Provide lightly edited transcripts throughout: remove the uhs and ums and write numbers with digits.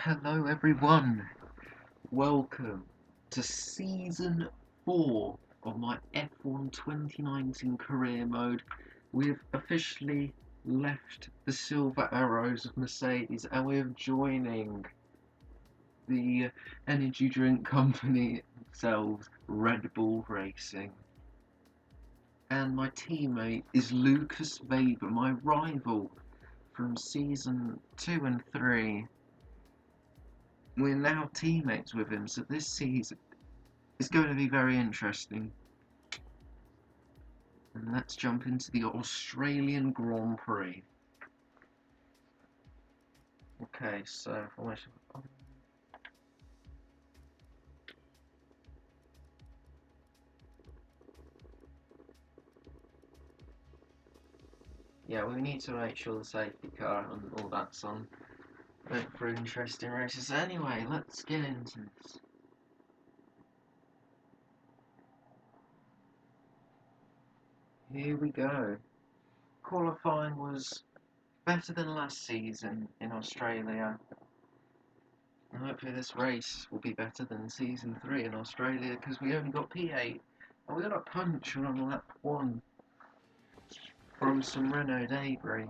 Hello everyone, welcome to Season 4 of my F1 2019 career mode. We have officially left the Silver Arrows of Mercedes and we're joining the energy drink company themselves, Red Bull Racing. And my teammate is Lucas Weber, my rival from Season 2 and 3. We're now teammates with him, so this season is going to be very interesting. And let's jump into the Australian Grand Prix. Okay, so formation. Yeah, we need to make sure the safety car and all that's on. Look for interesting races. Anyway, let's get into this. Here we go. Qualifying was better than last season in Australia. And hopefully this race will be better than season 3 in Australia because we only got P8 and we got a puncture on lap 1 from some Renault debris.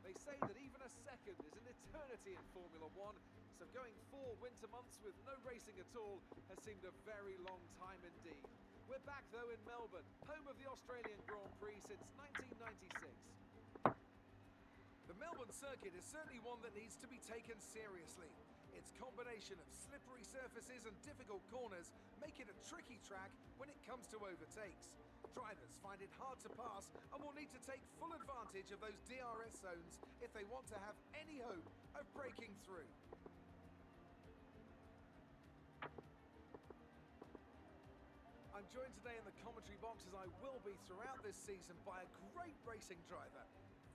They say that even a second is an eternity in Formula One, so going 4 winter months with no racing at all has seemed a very long time indeed. We're back though in Melbourne, home of the Australian Grand Prix since 1996. The Melbourne circuit is certainly one that needs to be taken seriously. Its combination of slippery surfaces and difficult corners make it a tricky track when it comes to overtakes. Drivers find it hard to pass and will need to take full advantage of those DRS zones if they want to have any hope of breaking through. I'm joined today in the commentary box, as I will be throughout this season, by a great racing driver,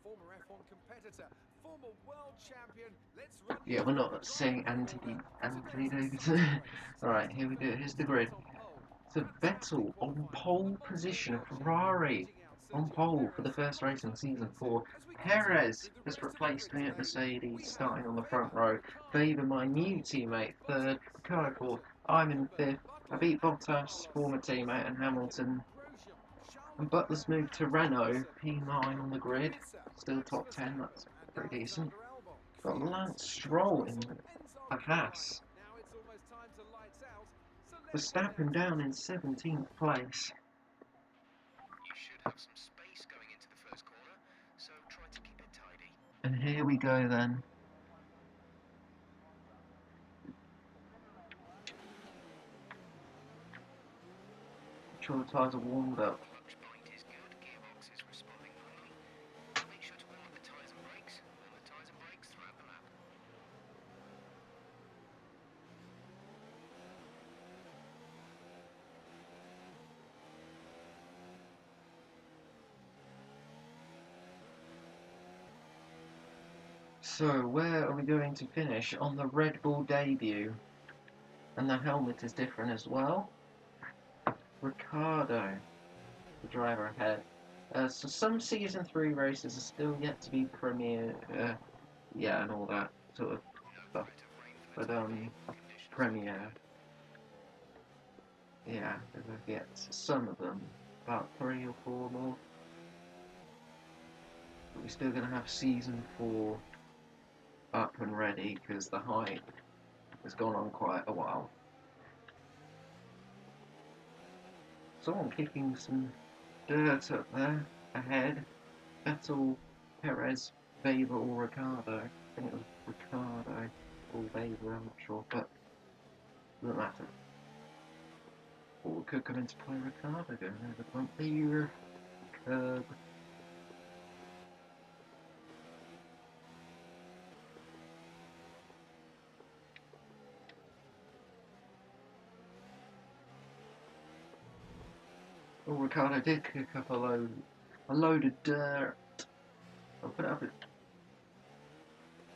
former F1 competitor, former world champion. Let's run. Yeah, we're not saying Anthony Davidson. Alright, here we go. Here's the grid. So Vettel on pole position, Ferrari on pole for the first race in season 4. Perez has replaced me at Mercedes, starting on the front row. Weber, my new teammate, third. Ricardo fourth. I'm in fifth. I beat Bottas, former teammate, and Hamilton. And Butler's moved to Renault, P9 on the grid. Still top 10, that's pretty decent. Got Lance Stroll in a Haas. Verstappen down in 17th place. You should have some space going into the first corner, so try to keep it tidy. And here we go then. Make sure the tyres are warmed up. Clutch point is good, gearbox is responding normally. Make sure to warm up the tyres and brakes throughout the lap. So, where are we going to finish? On the Red Bull debut. And the helmet is different as well. Ricardo, the driver ahead. So some Season 3 races are still yet to be premiered. Yeah, and all that sort of stuff. But, premiered. Yeah, we've yet some of them. About 3 or 4 more. But we're still going to have Season 4 up and ready because the hype has gone on quite a while. Someone kicking some dirt up there ahead. Vettel, Perez, Weber or Ricardo. I think it was Ricardo or Weber, I'm not sure, but doesn't matter. Or it could come into play Ricardo going over the bump there. Curb. Oh, Ricardo did kick up a load of dirt. I'll put it up.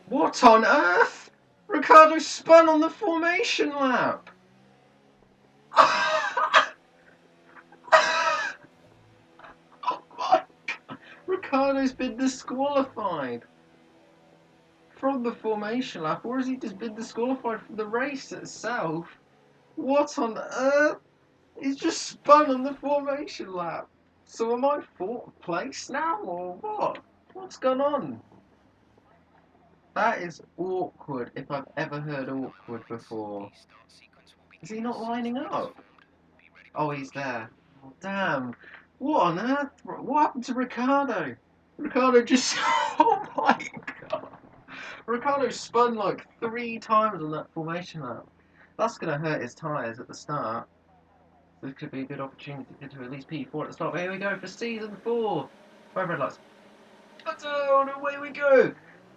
What on earth? Ricardo spun on the formation lap. Oh my God. Ricardo's been disqualified. from the formation lap, or has he just been disqualified from the race itself? What on earth? He's just spun on the formation lap. So am I fourth place now, or what? What's gone on? That is awkward if I've ever heard awkward before. The start sequence will Is begin he as not soon as lining the grid is up? formed. Be ready for Oh, the he's first lap. there. Oh, damn. What on earth? What happened to Ricardo? Ricardo just... Oh my god. Ricardo spun like 3 times on that formation lap. That's going to hurt his tyres at the start. This could be a good opportunity to get to at least P4 at the start. But here we go for season 4. 5 red lights. And away we go.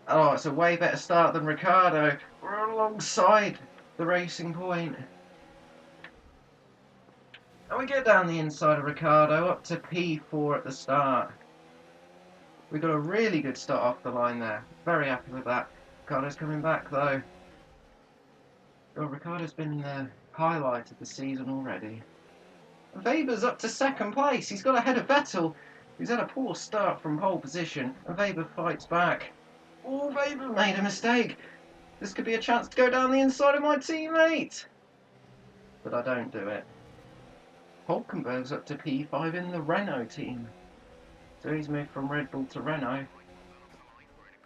Oh, it's a way better start than Ricardo. We're alongside the racing point. And we get down the inside of Ricardo up to P4 at the start. We got a really good start off the line there. Very happy with that. Ricardo's coming back though. Oh, Ricardo's been the highlight of the season already. Weber's up to second place. He's got ahead of Vettel, who's had a poor start from pole position. And Weber fights back. Oh, Weber made a mistake. This could be a chance to go down the inside of my teammate. But I don't do it. Hulkenberg's up to P5 in the Renault team. So he's moved from Red Bull to Renault.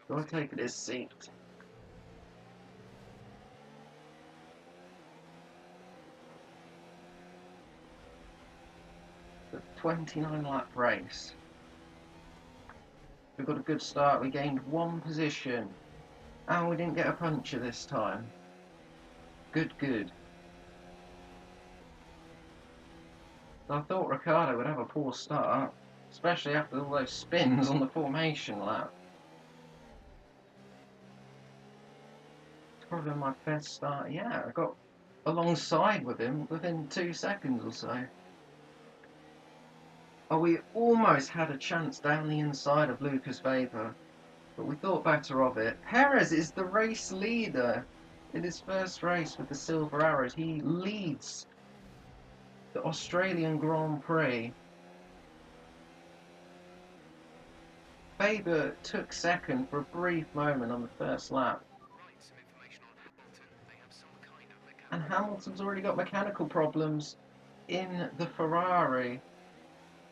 Got to take his seat. The 29 lap race. We got a good start. We gained 1 position. And we didn't get a puncture this time. Good, good. I thought Ricciardo would have a poor start, especially after all those spins on the formation lap. It's probably my best start. Yeah, I got alongside with him within 2 seconds or so. Oh, we almost had a chance down the inside of Lucas Weber, but we thought better of it. Perez is the race leader in his first race with the Silver Arrows. He leads the Australian Grand Prix. Weber took second for a brief moment on the first lap. Right, some information on Hamilton. They have some kind of mechanical And Hamilton's already got mechanical problems in the Ferrari.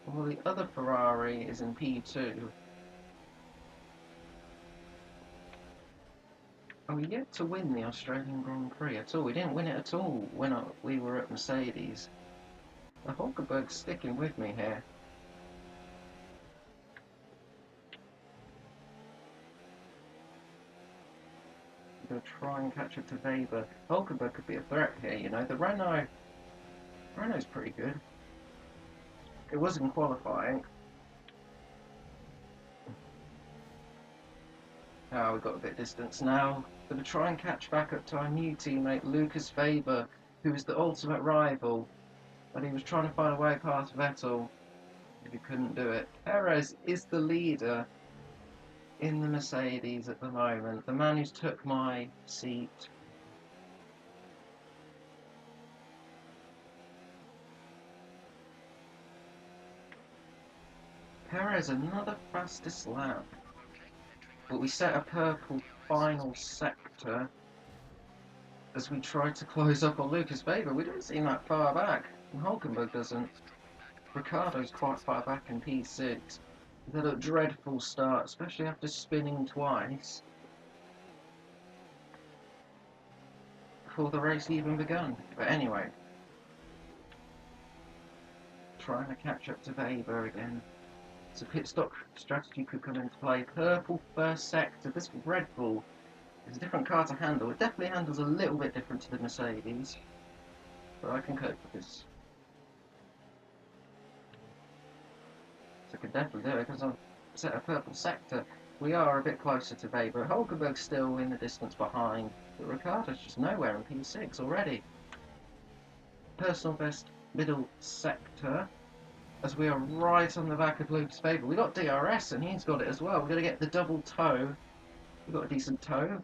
Well, the other Ferrari is in P2. And we yet to win the Australian Grand Prix at all. We didn't win it at all when we were at Mercedes. The Hulkenberg's sticking with me here. I'm going to try and catch up to Weber. Hulkenberg could be a threat here, you know. The Renault's pretty good. It was in qualifying. Oh, we've got a bit of distance now. Going to try and catch back up to our new teammate, Lucas Weber, who is the ultimate rival. But he was trying to find a way past Vettel. He couldn't do it. Perez is the leader in the Mercedes at the moment. The man who's took my seat. Perez, another fastest lap. But we set a purple final sector as we try to close up on Lucas Weber. We don't seem that far back, and Hulkenberg doesn't. Ricciardo's quite far back in P6. He's had a dreadful start, especially after spinning twice before the race even begun. But anyway, trying to catch up to Weber again. So pit stop strategy could come into play. Purple first sector. This Red Bull is a different car to handle. It definitely handles a little bit different to the Mercedes, but I can cope with this. So I can definitely do it because I've set a purple sector. We are a bit closer to Weber. Hulkenberg's still in the distance behind, but Ricciardo's just nowhere in P6 already. Personal best middle sector, as we are right on the back of Lucas Weber. We got DRS and he's got it as well. We're going to get the double toe. We've got a decent toe.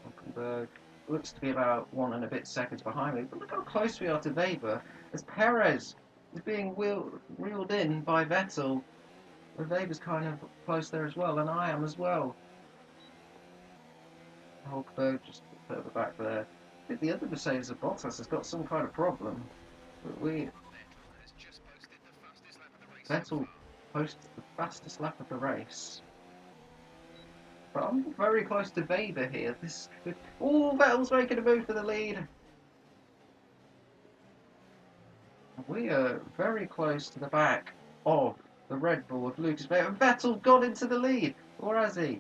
Hulkenberg looks to be about 1 and a bit seconds behind me, but look how close we are to Weber as Perez is being reeled in by Vettel. Weber's kind of close there as well, and I am as well. Hulkenberg just further back there. I think the other Mercedes of Bottas has got some kind of problem. But Vettel has just posted the fastest lap of the race so Vettel far. posted the fastest lap of the race. But I'm very close to Weber here. This could... Oh, Vettel's making a move for the lead. We are very close to the back of the Red Bull of Lucas Weber. Vettel got into the lead, or has he?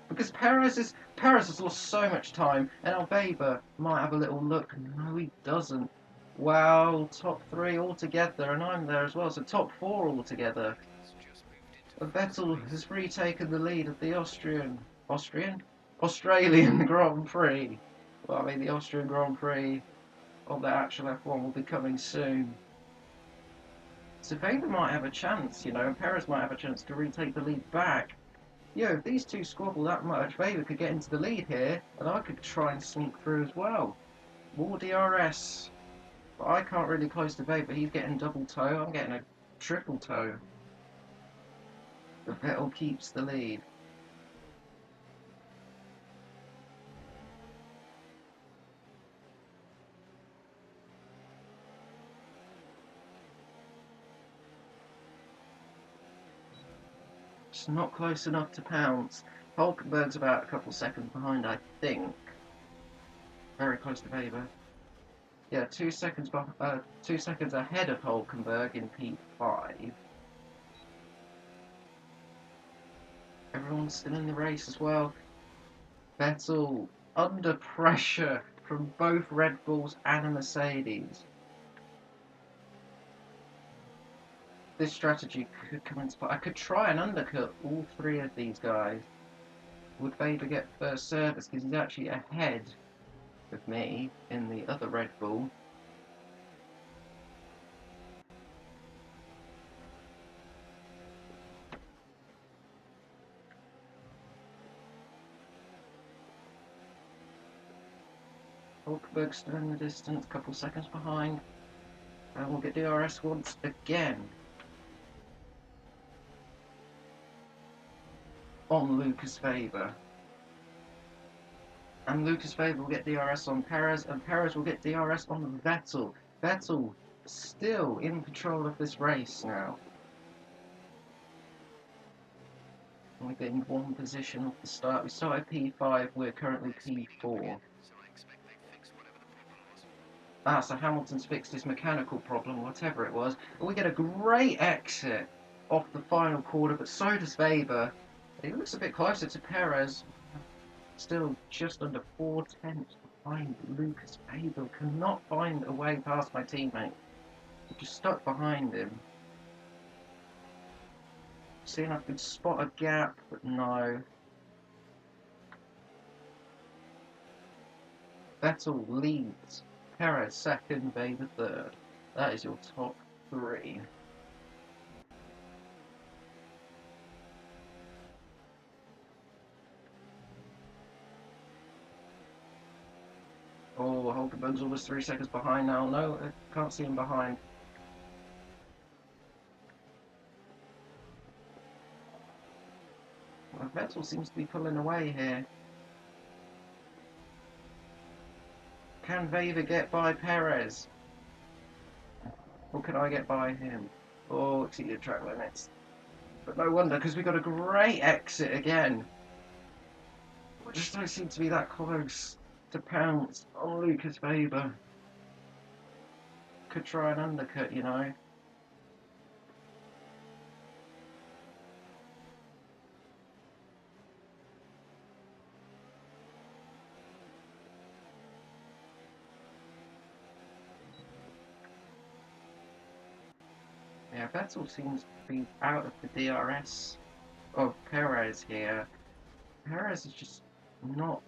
Because Perez has lost so much time, and now Weber might have a little look. No, he doesn't. Wow, top 3 altogether, and I'm there as well, so top 4 altogether. Vettel's just moved into first Vettel place. has retaken the lead of the Australian Grand Prix. Well, I mean, the Austrian Grand Prix of the actual F1 will be coming soon. So Weber might have a chance, you know, and Perez might have a chance to retake the lead back. Yo, if these two squabble that much, Weber could get into the lead here, and I could try and sneak through as well. More DRS. But I can't really close to Weber. He's getting double toe. I'm getting a triple toe. But Vettel keeps the lead. It's not close enough to pounce. Hulkenberg's about a couple seconds behind, I think. Very close to Weber. Yeah, 2 seconds 2 seconds ahead of Hulkenberg in P5. Everyone's still in the race as well. Vettel under pressure from both Red Bulls and a Mercedes. This strategy could come into play. I could try and undercut all 3 of these guys. Would Weber get first service because he's actually ahead of me in the other Red Bull. Hulkenberg still in the distance, a couple seconds behind. And we'll get DRS once again on Lucas Weber. And Lucas Weber will get DRS on Perez, and Perez will get DRS on Vettel. Vettel still in control of this race now. We're getting 1 position off the start. We started P5, we're currently P4. So I expect they fixed whatever the problem was. So Hamilton's fixed his mechanical problem, whatever it was. And we get a great exit off the final quarter, but so does Weber. He looks a bit closer to Perez. Still just under 4 tenths behind Lucas Weber. Cannot find a way past my teammate. Just stuck behind him. Seeing if I could spot a gap, but no. Vettel leads. Perez second, Weber third. That is your top 3. Oh, Hulkenberg's almost 3 seconds behind now. No, I can't see him behind. Well, Vettel seems to be pulling away here. Can Weber get by Perez? Or can I get by him? Oh, exceeded track limits. But no wonder, because we got a great exit again. We just don't seem to be that close to pounce on Lucas Weber. Could try an undercut, you know. Yeah, Vettel seems to be out of the DRS of Perez here. Perez is just not...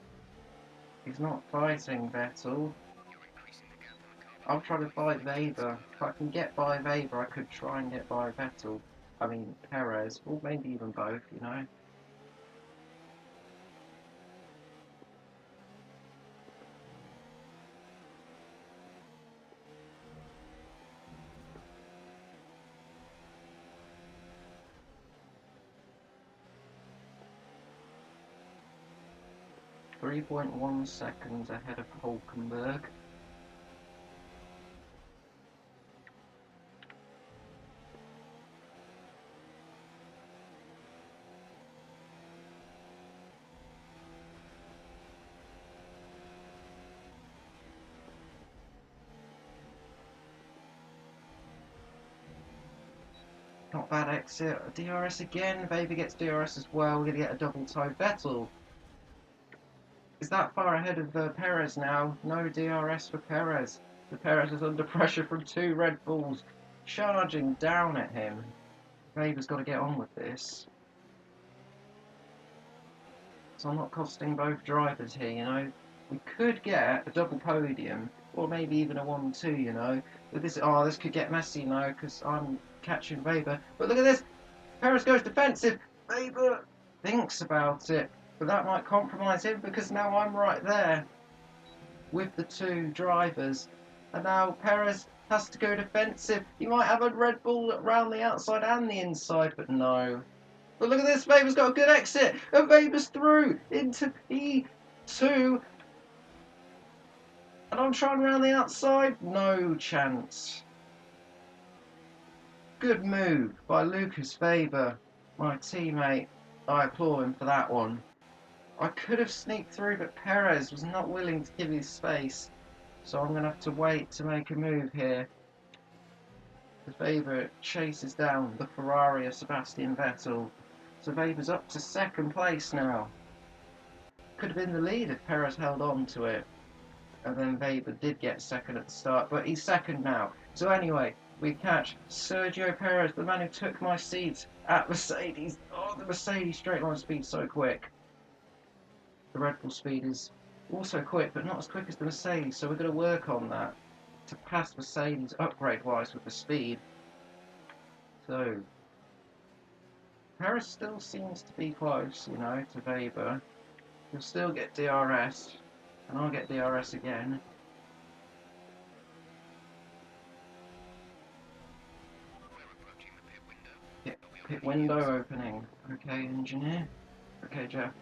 He's not fighting Vettel. You're increasing the gap on the car. I'll try to fight Weber. If I can get by Weber, I could try and get by Vettel. I mean, Perez. Or maybe even both, you know. 3.1 seconds ahead of Hulkenberg. Not bad exit. DRS again. Baby gets DRS as well. We're going to get a double toe. Vettel is that far ahead of Perez now. No DRS for Perez. The Perez is under pressure from 2 Red Bulls charging down at him. Weber's got to get on with this. So I'm not costing both drivers here, you know. We could get a double podium, or maybe even a 1-2, you know. But this could get messy, you know, because I'm catching Weber. But look at this! Perez goes defensive! Weber thinks about it, but that might compromise him because now I'm right there with the 2 drivers. And now Perez has to go defensive. He might have a Red Bull around the outside and the inside, but no. But look at this, Weber's got a good exit, and Weber's through into P2. And I'm trying around the outside, no chance. Good move by Lucas Weber, my teammate. I applaud him for that one. I could have sneaked through, but Perez was not willing to give his space. So I'm going to have to wait to make a move here. Weber chases down the Ferrari of Sebastian Vettel. So Weber's up to 2nd place now. Could have been the lead if Perez held on to it. And then Weber did get 2nd at the start, but he's 2nd now. So anyway, we catch Sergio Perez, the man who took my seat at Mercedes. Oh, the Mercedes straight line speed so quick. The Red Bull speed is also quick, but not as quick as the Mercedes, so we're going to work on that to pass Mercedes upgrade-wise with the speed. So Perez still seems to be close, you know, to Weber. He'll still get DRS, and I'll get DRS again. Pit window opening. Okay, engineer. Okay, Jeff.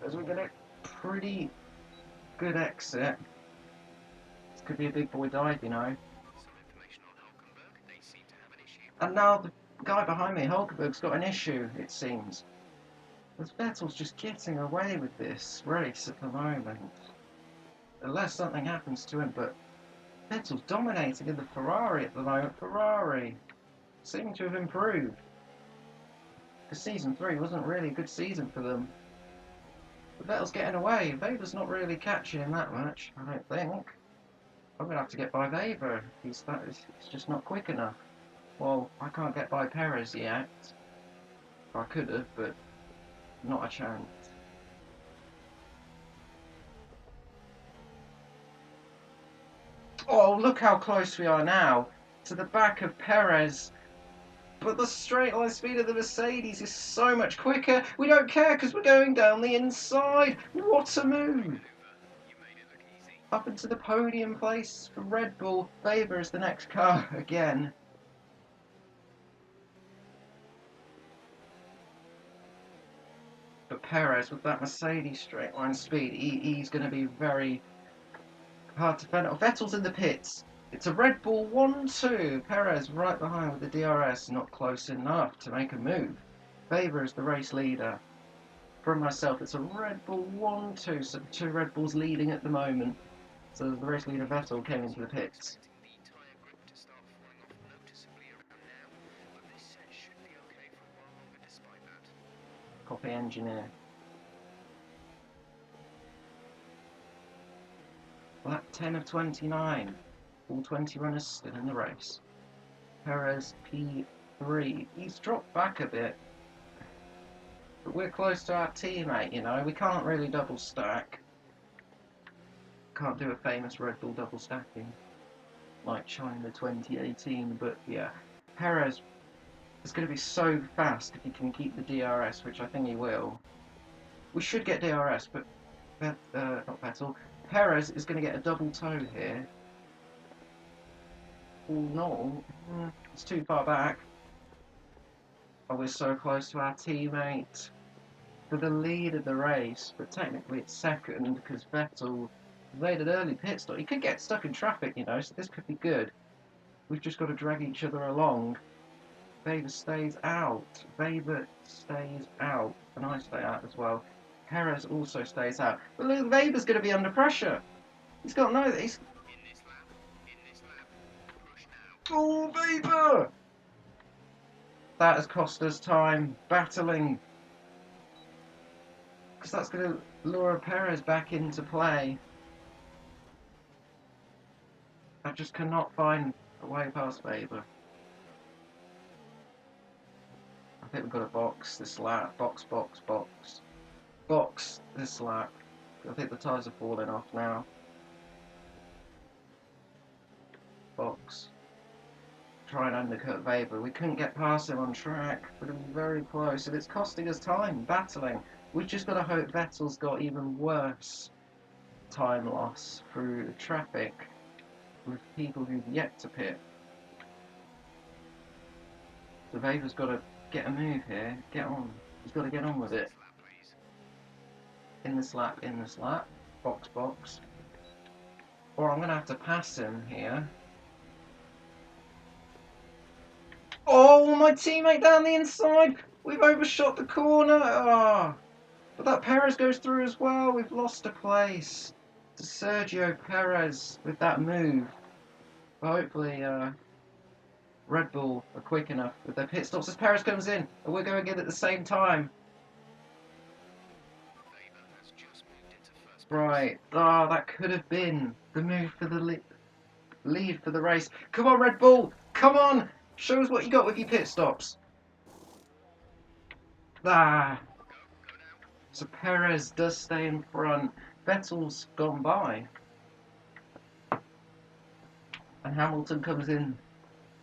As we get a pretty good exit. This could be a big boy dive, you know. Some information on Hulkenberg. They seem to have an issue. And now the guy behind me, Hulkenberg's got an issue, it seems. As Vettel's just getting away with this race at the moment. Unless something happens to him, but Vettel's dominating in the Ferrari at the moment. Ferrari seem to have improved. Because Season 3 wasn't really a good season for them. But Vettel's getting away. Weber's not really catching him that much, I don't think. I'm going to have to get by Weber. He's just not quick enough. Well, I can't get by Perez yet. I could have, but not a chance. Oh, look how close we are now to the back of Perez. But the straight line speed of the Mercedes is so much quicker. We don't care because we're going down the inside. What a move. Up into the podium place for Red Bull. Weber is the next car again. But Perez with that Mercedes straight line speed, he's going to be very hard to fend. Oh, Vettel's in the pits. It's a Red Bull 1-2. Perez right behind with the DRS, not close enough to make a move. Weber is the race leader. From myself, it's a Red Bull 1-2, so 2 Red Bulls leading at the moment. So the race leader Vettel came into the pits. Copy engineer. Lap 10 of 29. All 20 runners still in the race. Perez P3. He's dropped back a bit. But we're close to our teammate, you know. We can't really double stack. Can't do a famous Red Bull double stacking like China 2018, but yeah. Perez is going to be so fast if he can keep the DRS, which I think he will. We should get DRS, but not Vettel. Perez is going to get a double toe here. Oh no, it's too far back. Oh, we're so close to our teammate. for the lead of the race, but technically it's second because Vettel made an early pit stop. He could get stuck in traffic, you know, so this could be good. We've just got to drag each other along. Weber stays out. Weber stays out. And I stay out as well. Perez also stays out. But look, Weber's going to be under pressure. He's got no... He's... In this lap, push now. Oh, Weber! That has cost us time. Battling. Because that's going to lure Perez back into play. I just cannot find a way past Weber. I think we've got to box this lap. Box, box, box. Box this lap. I think the tyres are falling off now. Box. Try and undercut Weber. We couldn't get past him on track, but it was very close, and it's costing us time battling. We've just got to hope Vettel's got even worse time loss through the traffic with people who've yet to pit. So Weber's got to get a move here. Get on. He's got to get on with it. In this lap, in this lap. Box, box. Or I'm going to have to pass him here. Oh, my teammate down the inside! We've overshot the corner! Oh. But that Perez goes through as well. We've lost a place to Sergio Perez with that move. But hopefully Red Bull are quick enough with their pit stops as Perez comes in. And we're going in at the same time. Right. Ah, that could have been the move for the lead for the race. Come on, Red Bull! Come on! Show us what you got with your pit stops. Ah. So Perez does stay in front. Vettel's gone by. And Hamilton comes in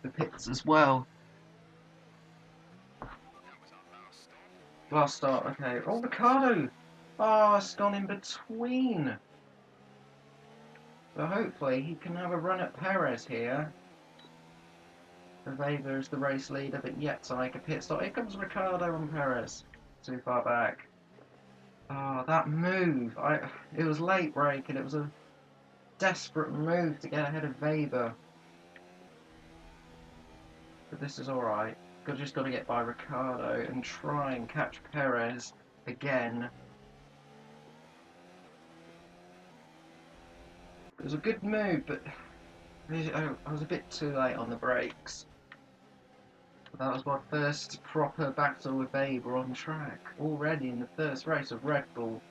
the pits as well. Last start, okay. Oh, Ricardo! Oh, it's gone in between. So hopefully he can have a run at Perez here. Weber is the race leader, but yet to make a pit stop. Here comes Ricardo and Perez. Too far back. Oh, that move. It was late break and it was a desperate move to get ahead of Weber. But this is alright. Just got to get by Ricardo and try and catch Perez again. It was a good move, but I was a bit too late on the brakes. That was my first proper battle with Weber on track, already in the first race of Red Bull.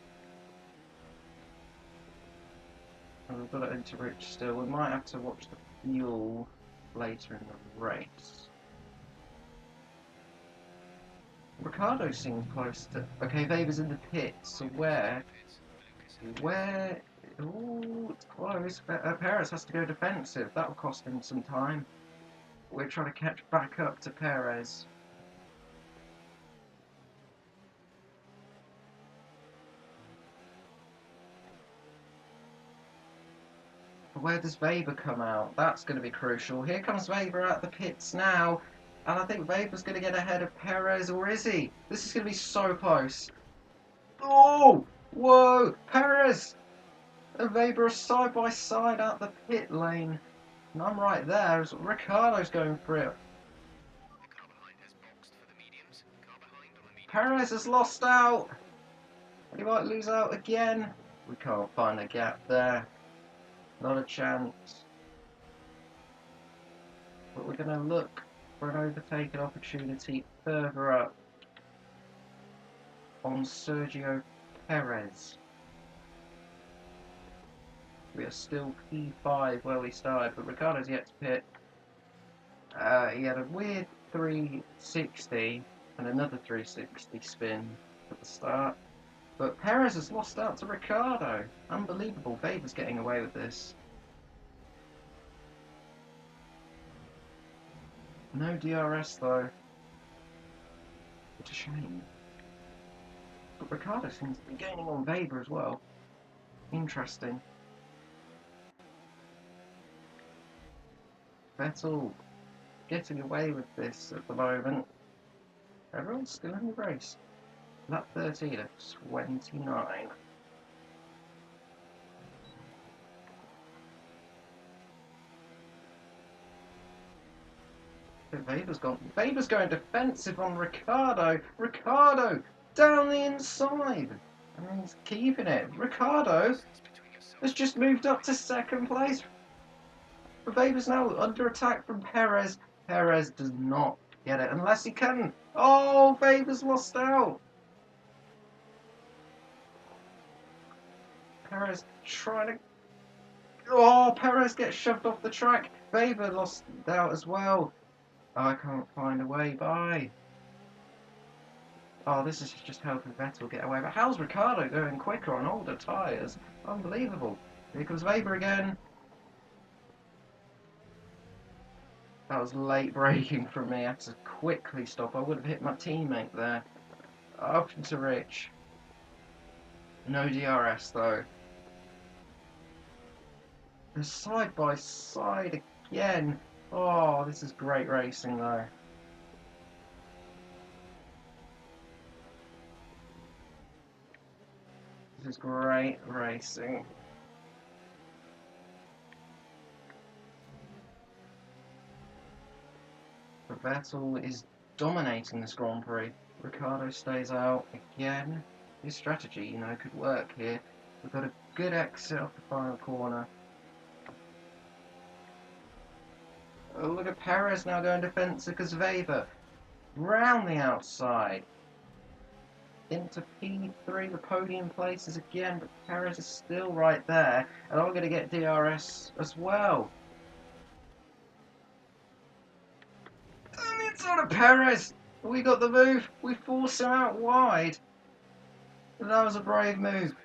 And we've got it into Rich still. We might have to watch the fuel later in the race. Ricardo seems close to... Okay, Weber's in the pits, so where... Ooh, it's close. Perez has to go defensive. That'll cost him some time. We're trying to catch back up to Perez. Where does Weber come out? That's going to be crucial. Here comes Weber out the pits now. And I think Weber's going to get ahead of Perez, or is he? This is going to be so close. Oh! Whoa! Perez! And Weber are side by side out the pit lane. And I'm right there as Ricardo's going for it. Perez has lost out. He might lose out again. We can't find a gap there. Not a chance. But we're going to look for an overtaking opportunity further up on Sergio Perez. We are still P5 where we started, but Ricardo's yet to pit. He had a weird 360 and another 360 spin at the start. But Perez has lost out to Ricardo. Unbelievable. Weber's getting away with this. No DRS though. It's a shame. But Ricardo seems to be gaining on Weber as well. Interesting. Vettel getting away with this at the moment. Everyone's still in the race. Lap 13 of 29. Weber's gone. Weber's going defensive on Ricciardo. Ricciardo down the inside. And he's keeping it. Ricciardo Distance between yourself has just moved up to second place. Weber's now under attack from Perez. Perez does not get it unless he can. Oh, Weber's lost out. Perez trying to. Oh, Perez gets shoved off the track. Weber lost out as well. I can't find a way by. Oh, this is just helping Vettel get away. But how's Ricciardo going quicker on older tyres? Unbelievable. Here comes Weber again. That was late braking from me. I had to quickly stop. I would have hit my teammate there. Up into Rich. No DRS though. They're side by side again. Oh, this is great racing though. This is great racing. But Vettel is dominating this Grand Prix. Ricciardo stays out again. His strategy, you know, could work here. We've got a good exit off the final corner. Oh, look at Perez now going defensive because Weber. Round the outside. Into P3, the podium places again, but Perez is still right there. And I'm going to get DRS as well. And it's on a Perez! We got the move. We force him out wide. That was a brave move.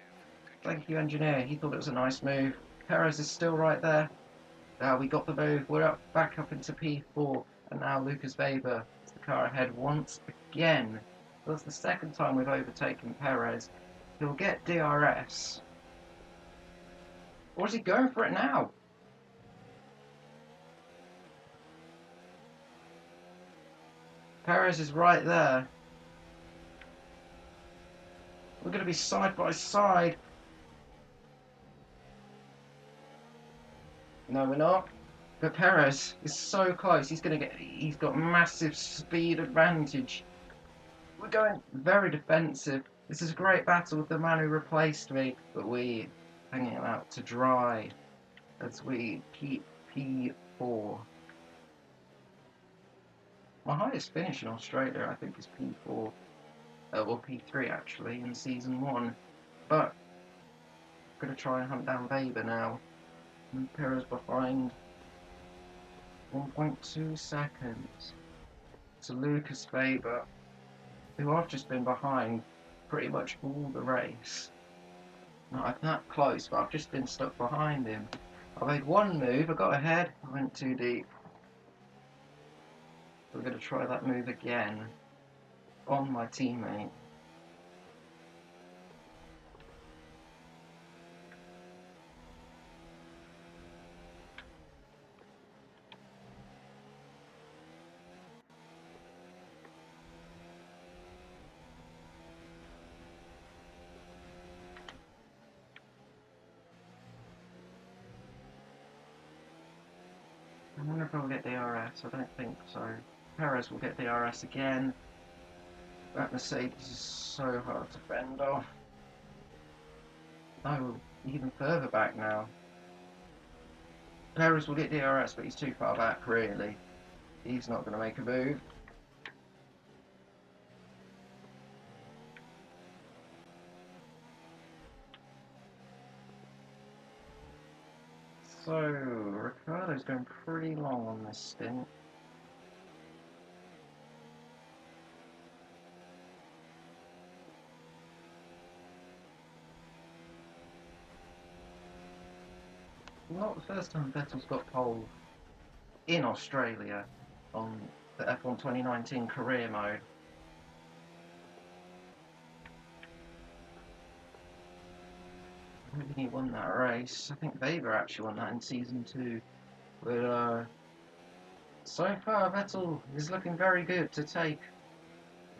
Thank you, engineer. He thought it was a nice move. Perez is still right there. We got the move. We're up, back up into P4. And now Lucas Weber is the car ahead once again. That's the second time we've overtaken Perez. He'll get DRS. Or is he going for it now? Perez is right there. We're going to be side by side. No, we're not. But Perez is so close. He's got massive speed advantage. We're going very defensive. This is a great battle with the man who replaced me, but we hanging him out to dry as we keep P4. My highest finish in Australia, I think, is P4. Well, P3 actually in season 1. But I'm going to try and hunt down Weber now. And Perez behind 1.2 seconds to Lucas Weber, who I've just been behind pretty much all the race. Not that close, but I've just been stuck behind him. I made one move, I got ahead, I went too deep. We're going to try that move again on my teammate. I wonder if I'll get DRS. I don't think so. Perez will get DRS again. That Mercedes is so hard to fend off. Oh, even further back now. Perez will get DRS, but he's too far back, really. He's not going to make a move. So, Ricciardo's going pretty long on this stint. Not the first time Vettel's got pole in Australia on the F1 2019 career mode. I don't think he won that race. I think Weber actually won that in season 2. But so far Vettel is looking very good to take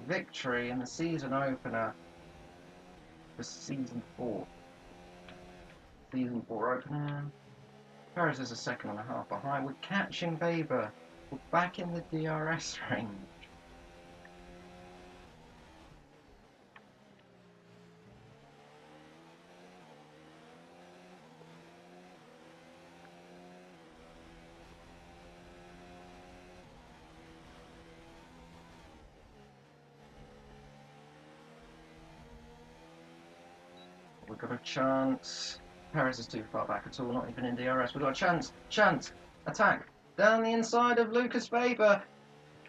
victory in the season opener for Season 4. Season 4 opener. Perez is a second and a half behind. We're catching Weber. We're back in the DRS range. We've got a chance. Perez is too far back at all, not even in DRS. We've got a chance. Chance. Attack. Down the inside of Lucas Weber.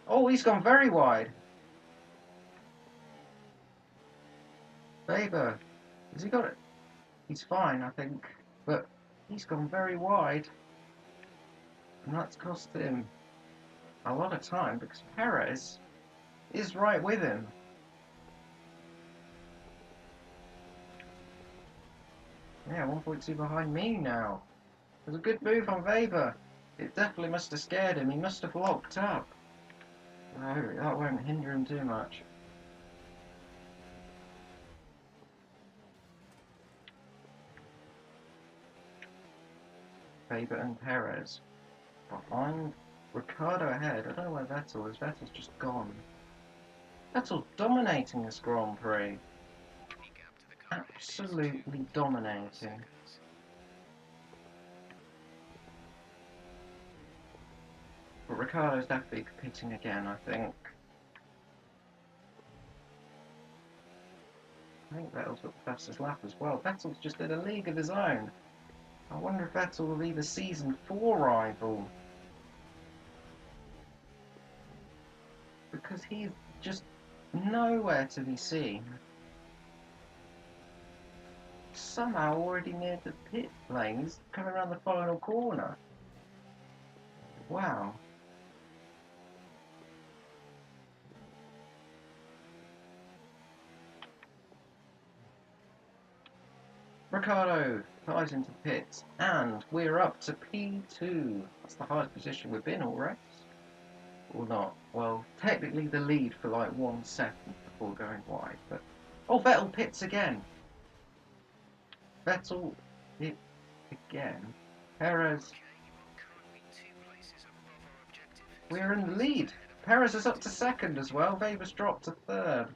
Oh, he's gone very wide. Weber. Has he got it? He's fine, I think. But he's gone very wide. And that's cost him a lot of time because Perez is right with him. Yeah, 1.2 behind me now. There's a good move on Weber. It definitely must have scared him. He must have locked up. No, that won't hinder him too much. Weber and Perez. Behind. Ricardo ahead. I don't know where Vettel is. Vettel's just gone. Vettel's dominating this Grand Prix. Absolutely dominating. But Ricardo's definitely pitting again, I think. I think Vettel's got the fastest lap as well. Vettel's just in a league of his own. I wonder if Vettel will be the Season 4 rival. Because he's just nowhere to be seen. Somehow already near the pit lane. He's coming around the final corner. Wow. Ricardo ties into pits, and we're up to P2. That's the highest position we've been already. Or not. Well, technically the lead for like 1 second before going wide, but... Oh, Vettel pits again! Vettel hit again. Perez... We're in the lead! Perez is up to second as well. Weber's dropped to third.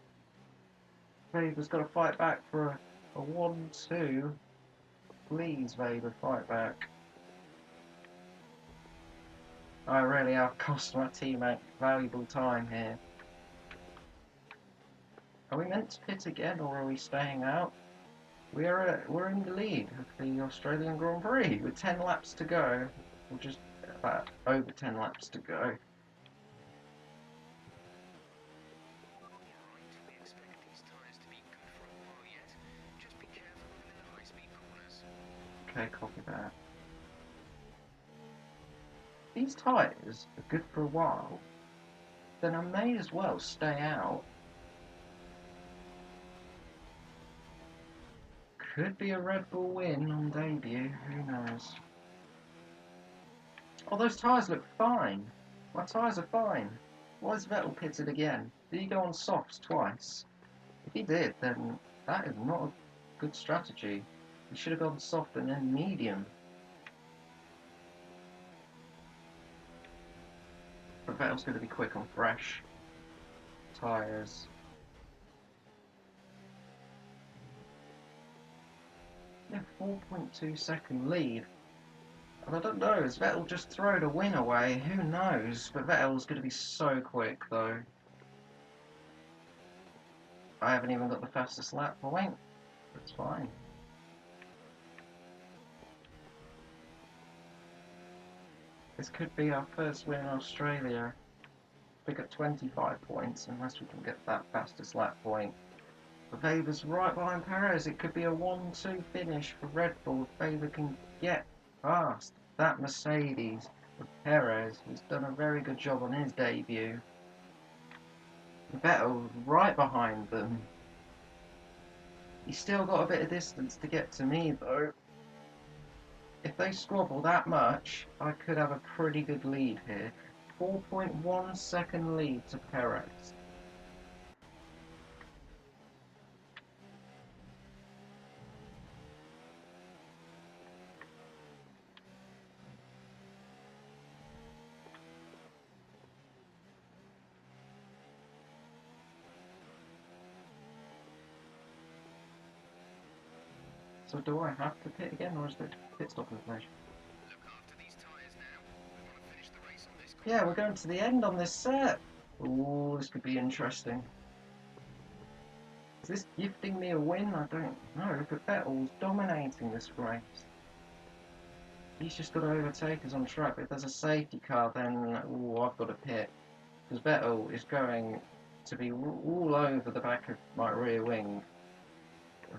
Weber's got to fight back for a 1-2. Please, Weber, fight back. I really have cost my teammate valuable time here. Are we meant to pit again, or are we staying out? We're in the lead of the Australian Grand Prix with 10 laps to go. Or just about over 10 laps to go. Okay, copy that. These tyres are good for a while, then I may as well stay out. Could be a Red Bull win on debut, who knows. Oh, those tyres look fine. My tyres are fine. Why is Vettel pitted again? Did he go on softs twice? If he did, then that is not a good strategy. He should have gone soft and then medium. But Vettel's going to be quick on fresh tyres. Yeah, 4.2 second lead. And I don't know, has Vettel just thrown a win away? Who knows? But Vettel's going to be so quick though. I haven't even got the fastest lap point. That's fine. This could be our first win in Australia. We got 25 points unless we can get that fastest lap point. But Weber's right behind Perez. It could be a 1-2 finish for Red Bull if Weber can get past that Mercedes with Perez, who's done a very good job on his debut. Vettel right behind them. He's still got a bit of distance to get to me though. If they squabble that much, I could have a pretty good lead here. 4.1 second lead to Perez. So do I have to pit again, or is the pit stop information? Look after these tyres now. We want to finish the race on this Yeah, corner. we're going to the end on this set. Ooh, this could be interesting. Is this gifting me a win? I don't know. Look at Vettel's dominating this race. He's just got to overtake us on track. But if there's a safety car, then ooh, I've got to pit. Because Vettel is going to be all over the back of my rear wing.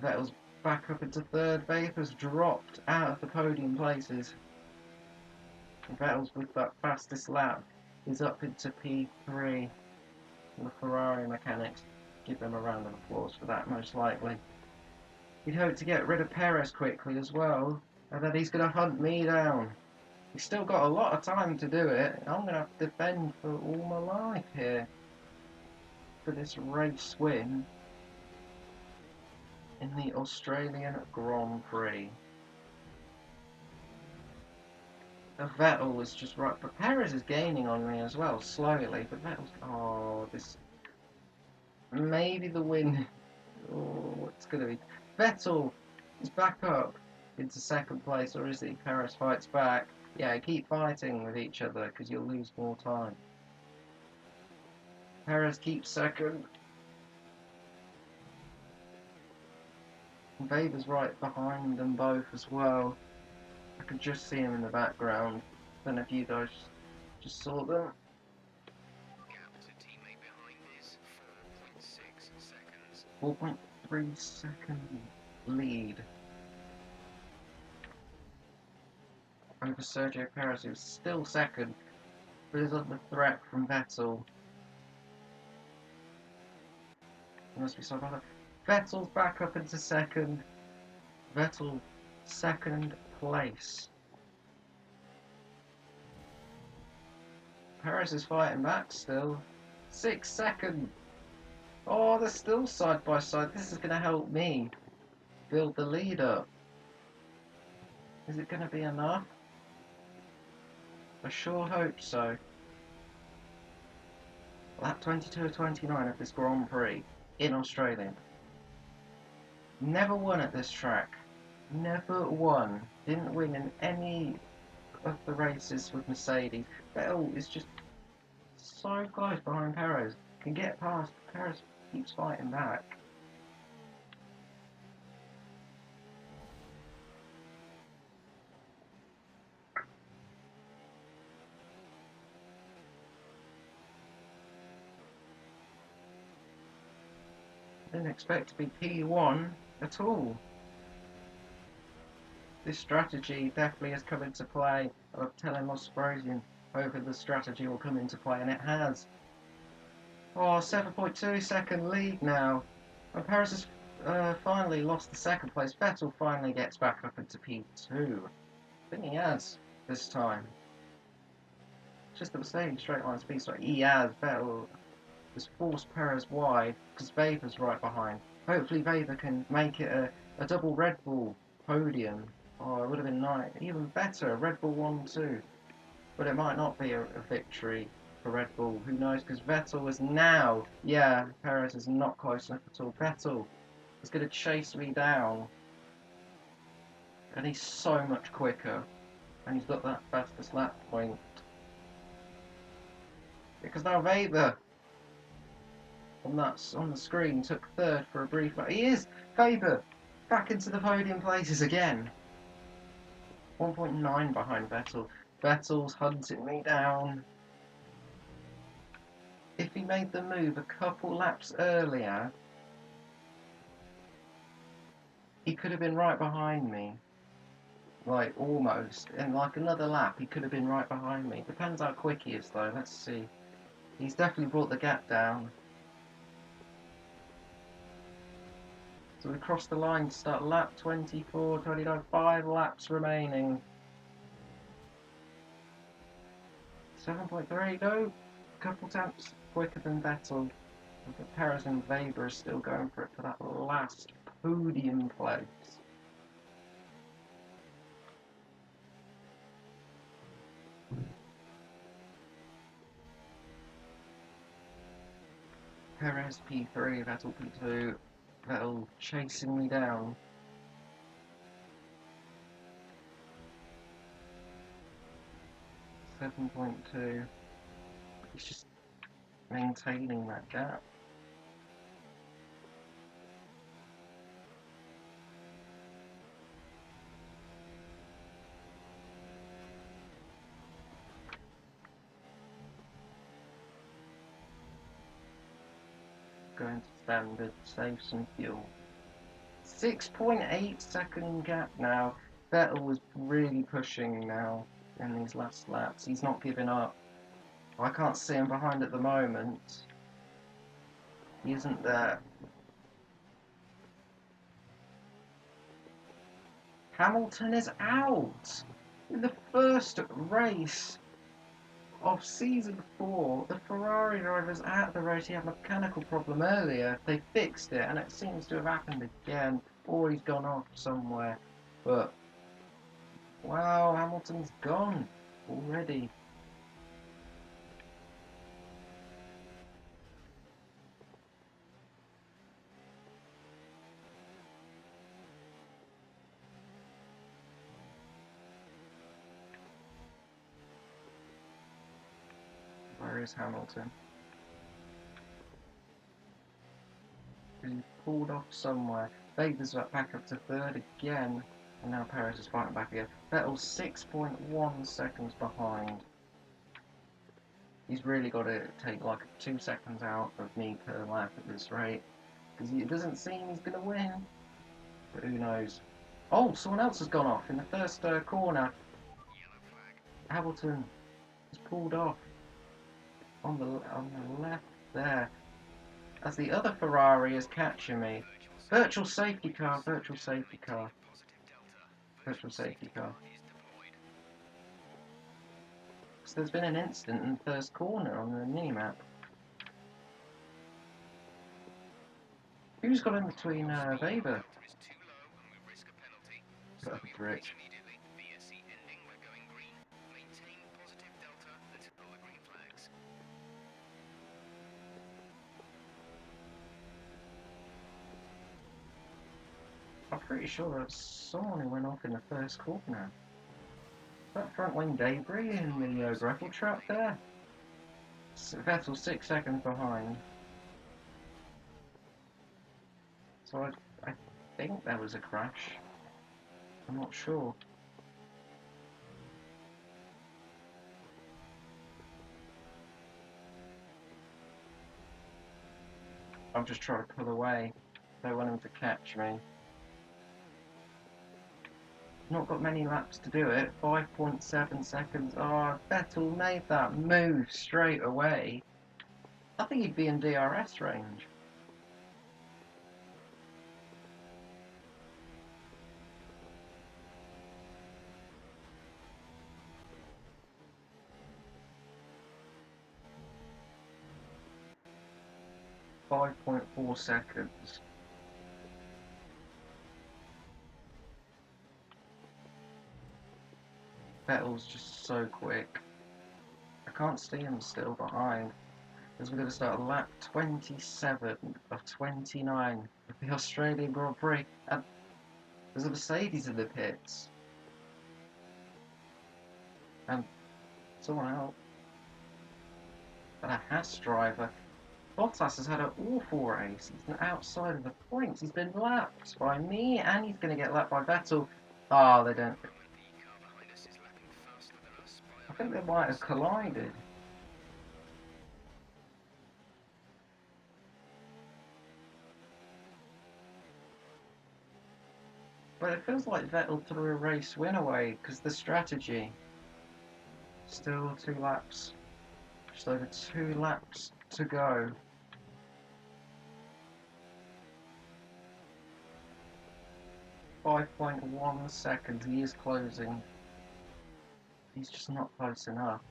Vettel's back up into third. Vapor's dropped out of the podium places. Vettel's with that fastest lap is up into P3. And the Ferrari mechanics give them a round of applause for that, most likely. He'd hope to get rid of Perez quickly as well, and then he's going to hunt me down. He's still got a lot of time to do it. I'm going to have to defend for all my life here for this race win in the Australian Grand Prix. Vettel is just right, but Perez is gaining on me as well, slowly. But Vettel's, oh, this maybe the win. Oh, it's going to be Vettel is back up into second place, or is he? Perez fights back. Yeah, keep fighting with each other because you'll lose more time. Perez keeps second. Weber's right behind them both as well. I could just see him in the background. Don't know if you guys just saw them. Gap to teammate behind is 4.6 seconds. 4.3 second lead over Sergio Perez, who's still second, but is under threat from Vettel. There must be some other. Vettel's back up into second. Vettel, second place. Perez is fighting back still. 6 seconds. Oh, they're still side by side. This is going to help me build the lead up. Is it going to be enough? I sure hope so. Lap 22 of 29 of this Grand Prix in Australia. Never won at this track. Never won. Didn't win in any of the races with Mercedes. Vettel is just so close behind Perez. Can get past. Perez keeps fighting back. Didn't expect to be P1 at all. This strategy definitely has come into play. I'm telling Mosprosian hoping the strategy will come into play, and it has. Oh, 7.2 second lead now. And Perez has finally lost the second place. Vettel finally gets back up into P2. I think he has this time. It's just that we're staying straight line speed, so he has. Vettel has forced Perez wide because Weber's right behind. Hopefully Weber can make it a double Red Bull podium. Oh, it would have been nice. Even better, Red Bull 1-2. But it might not be a victory for Red Bull. Who knows? Because Vettel is now. Yeah, Perez is not close enough at all. Vettel is going to chase me down. And he's so much quicker. And he's got that fastest lap point. Because now Weber on the screen took third for a brief. He is Weber back into the podium places again. 1.9 behind Vettel. Vettel's hunting me down. If he made the move a couple laps earlier, he could have been right behind me. Like, almost. In like another lap, he could have been right behind me. Depends how quick he is, though. Let's see. He's definitely brought the gap down. So we cross the line to start lap 24, 29, 5 laps remaining. 7.3, no. Couple taps quicker than Vettel. But Perez and Weber are still going for it for that last podium place. Perez P3, Vettel P2, Vettel chasing me down. 7.2. He's just maintaining that gap. Going to standard, save some fuel. 6.8 second gap now. Vettel was really pushing now in these last laps. He's not giving up. I can't see him behind at the moment. He isn't there. Hamilton is out in the first race of season 4. The Ferrari drivers at the race. He had a mechanical problem earlier. They fixed it, and it seems to have happened again. Or he's gone off somewhere. But wow, Hamilton's gone already. Where is Hamilton? He pulled off somewhere. Vader's back up to third again. And now Perez is fighting back again. Vettel's 6.1 seconds behind. He's really got to take like 2 seconds out of me per lap at this rate. Because it doesn't seem he's going to win. But who knows. Oh, someone else has gone off in the first corner. Hamilton has pulled off on the left there. As the other Ferrari is catching me. Virtual safety car, virtual safety car. Virtual safety car. So there's been an incident in the first corner on the mini-map. Who's got in between Weber? Rich. I'm pretty sure that's someone who went off in the first corner. That front wing debris in the gravel trap there. Vettel 6 seconds behind. So I think there was a crash. I'm not sure. I'm just trying to pull away. They want him to catch me. Not got many laps to do it. 5.7 seconds. Oh, Vettel made that move straight away. I think he'd be in DRS range. .4 seconds. Vettel's just so quick. I can't see him still behind. As we're going to start lap 27 of 29 of the Australian Grand Prix. And there's a Mercedes in the pits. And someone else. And a Haas driver. Bottas has had an awful race. He's outside of the points. He's been lapped by me, and he's going to get lapped by Vettel. Oh, they don't. I think they might have collided. But it feels like Vettel threw a race win away because the strategy. Still 2 laps. Just over 2 laps to go. .1 seconds. He is closing. He's just not close enough.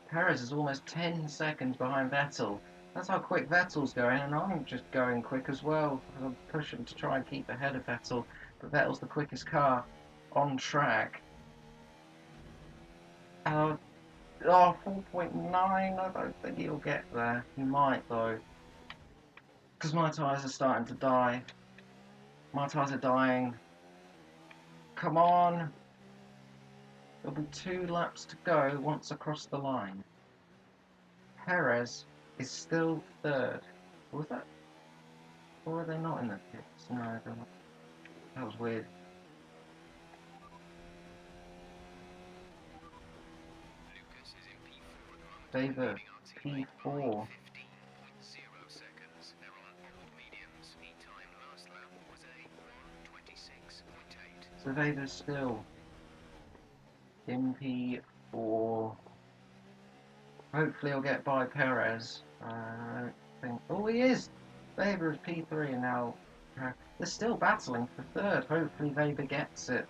Perez is almost 10 seconds behind Vettel. That's how quick Vettel's going, and I'm just going quick as well. I'm pushing to try and keep ahead of Vettel, but Vettel's the quickest car on track. 4.9, I don't think he'll get there. He might though. Because my tyres are starting to die. My tyres are dying. Come on. There'll be 2 laps to go once across the line. Perez is still third. Was that? Or are they not in the pits? No, they're not. That was weird. Lucas is in P4 at the moment. Favor leading our teammate by P4. 15.0 seconds. They're on old mediums. Heat time last lap was a 1:26.8. So Vader's still in P4. Hopefully he'll get by Perez. I don't think... Oh, he is! Weber is P3 and now... they're still battling for third. Hopefully Weber gets it.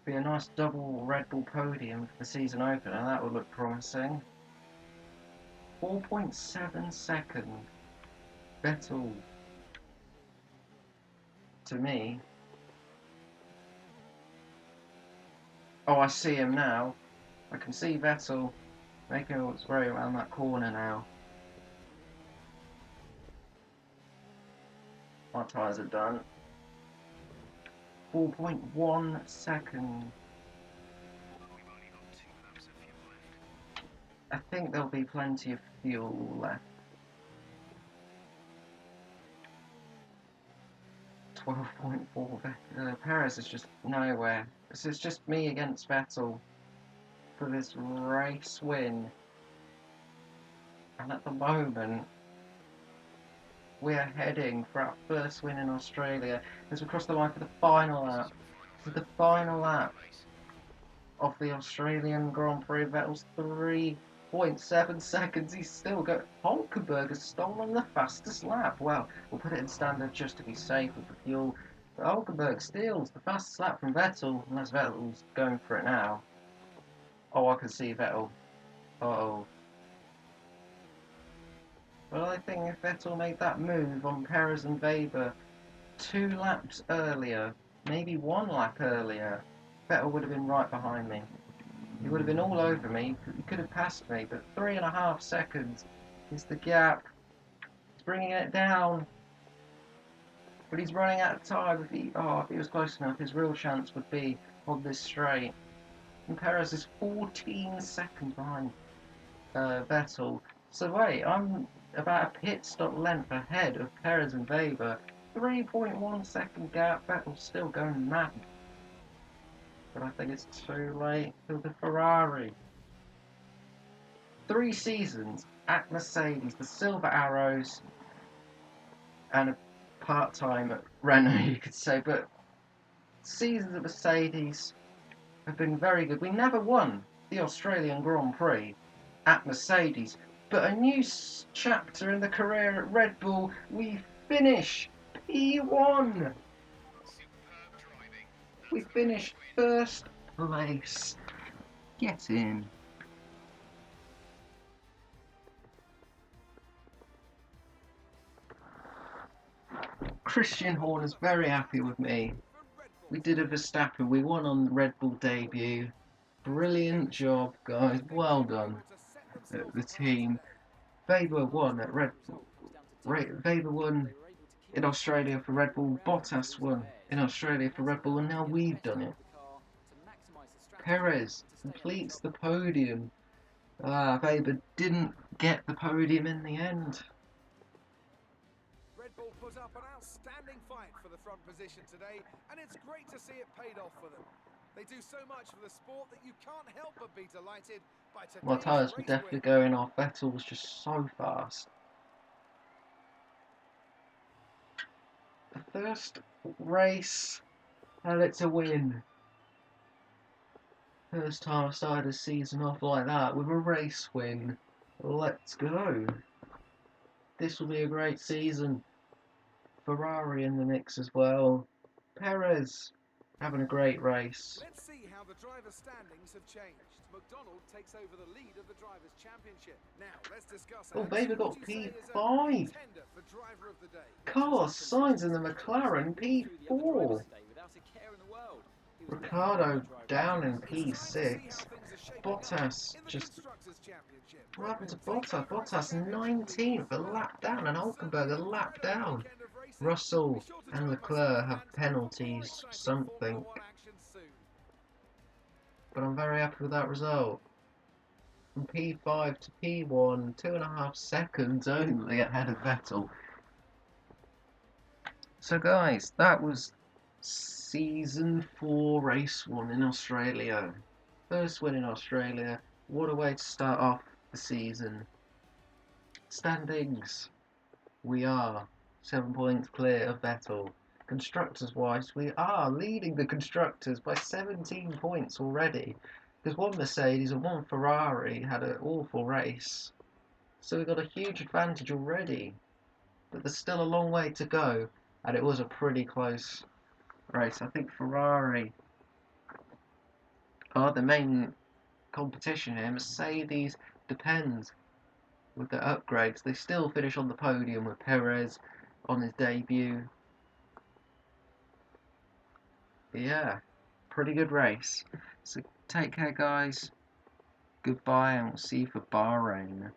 Be a nice double Red Bull podium for the season opener. That would look promising. 4.7 second. Vettel. To me. Oh, I see him now. I can see Vettel making his way around that corner now. My tyres are done. 4.1 second. We've only got 2 laps of fuel left. I think there'll be plenty of fuel left. 12.4. Perez is just nowhere. This is just me against Vettel for this race win. And at the moment, we're heading for our first win in Australia as we cross the line for the final lap. This is the final lap of the Australian Grand Prix. Vettel's 3.7 seconds. He's still got... Hulkenberg has stolen the fastest lap. Well, we'll put it in standard just to be safe with the fuel. But Hulkenberg steals the fastest lap from Vettel, unless Vettel's going for it now. Oh, I can see Vettel. Uh-oh. Well, I think if Vettel made that move on Perez and Weber 2 laps earlier, maybe 1 lap earlier, Vettel would have been right behind me. He would have been all over me. He could have passed me, but 3.5 seconds is the gap. He's bringing it down. But he's running out of time. If he was close enough, his real chance would be on this straight. And Perez is 14 seconds behind Vettel. So wait, I'm about a pit stop length ahead of Perez and Weber. 3.1 second gap. Vettel's still going mad. But I think it's too late for the Ferrari. 3 seasons at Mercedes, the Silver Arrows, and a part-time at Renault, you could say. But seasons at Mercedes have been very good. We never won the Australian Grand Prix at Mercedes, but a new chapter in the career at Red Bull. We finish P1. We finished first place. Get in. Christian Horner's very happy with me. We did a Verstappen. We won on the Red Bull debut. Brilliant job, guys. Well done, the team. Weber won at Red Bull. Weber won in Australia for Red Bull. Bottas won in Australia for Red Bull, and now we've done it. Perez completes the podium. Weber didn't get the podium in the end. Red Bull put up an outstanding fight for the front position today, and it's great to see it paid off for them. They do so much for the sport that you can't help but be delighted by today's My tyres were race definitely win. going off. Vettel was just so fast. The first race, and it's a win. First time I started a season off like that with a race win. Let's go. This will be a great season. Ferrari in the mix as well. Perez having a great race. Let's see how the driver standings have changed. McDonald takes over the lead of the Drivers' Championship. Now, let's discuss. Oh, Alex, Weber who got would you say is a P5. contender for driver of the day? Carlos Sainz in the McLaren P4. Ricardo down in P6. Bottas just... What happened to Bottas? Bottas 19th, a lap down, and Hulkenberg a lap down. Russell and Leclerc have penalties, something. but I'm very happy with that result. From P5 to P1, 2.5 seconds only ahead of Vettel. So guys, that was Season 4 Race 1 in Australia. First win in Australia. What a way to start off the season. Standings. We are 7 points clear of Vettel. Constructors wise, we are leading the constructors by 17 points already. Because one Mercedes and one Ferrari had an awful race. So we've got a huge advantage already. But there's still a long way to go. And it was a pretty close race. I think Ferrari are the main competition here. Mercedes depends with the upgrades. They still finish on the podium with Perez on his debut. Yeah, pretty good race. So take care, guys. Goodbye, and we'll see you for Bahrain.